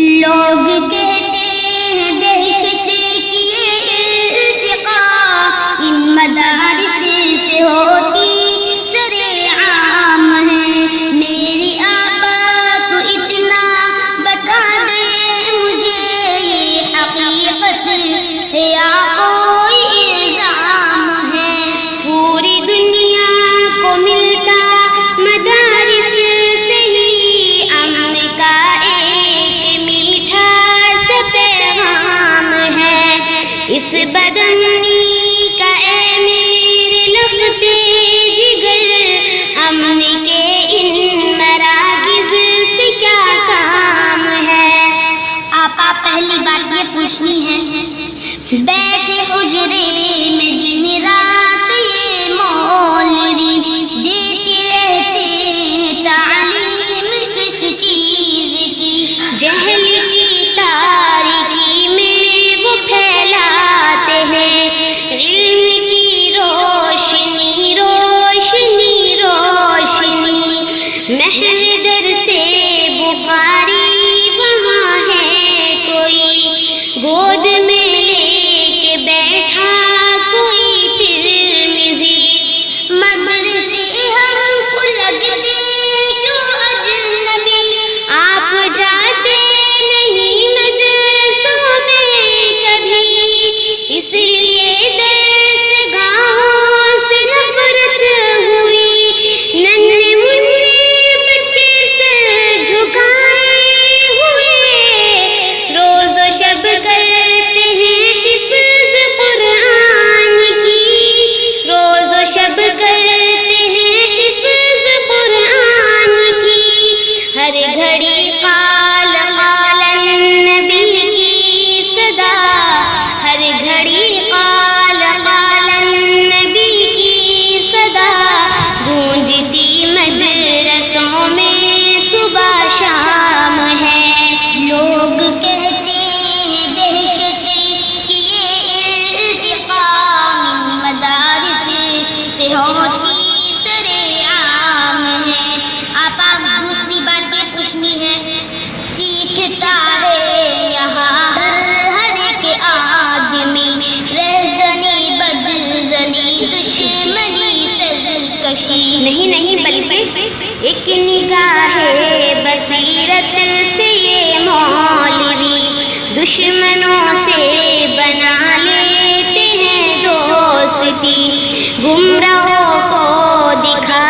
لوگ کہتے ہیں دہشت کی ارتقا ان مدارس سے ہوتی سرعام ہے. میری آبا کو اتنا بتا دے مجھے یہ حقیقت ہے یا کوئی الزام ہے. پوری دنیا کو ملتا مدارس سے ہی امن کا ایک میٹھا سا پیغام ہے. اس بدنی کا اے میرے لفظ جگر امن کے ان مراکز سے کیا کام ہے. آپا پہلی بات یہ پوچھنی ہے، بیٹھے حجرے میں دن رات یہ مولوی دیتے رہتے ہیں تعلیم کس چیز کی. جہل کی تاریکی میں وہ پھیلاتے ہیں علم کی روشنی روشنی روشنی. محض در سے بخاری وہاں ہے کوئی گود میں لے کے بیٹھا کوئی ترمذی. مدرسے ہم کو لگتے کیوں اجنبی، آپ جاتے نہیں مدرسوں میں کبھی، اس لیے درس گاہوں سے نفرت ہوئی. ننھے منھے بچے سر جھکائے ہوئے روز و شب کرتے ہیں حفظ قرآن کی، روز و شب کرتے ہیں حفظ قرآن کی. ہر گھڑی قال قال النبی کی صدا، ہر گھڑی قال قال النبی کی صدا گونجتی مدرسوں میں صبح شام ہے. لوگ کہتے ہیں دہشت کی ارتقا ان مدارس سے ہوتی سرعام ہے. آپا دوسری بات یہ پوچھنی ہے، سیکھتا ہے یہاں ہر ایک آدمی رہزنی بدزنی دشمنی سرکشی. نہیں بلکہ ایک نگاہ بصیرت سے یہ مولوی دشمنوں سے بنا لیتے ہیں دوستی. گمراہوں کو دکھا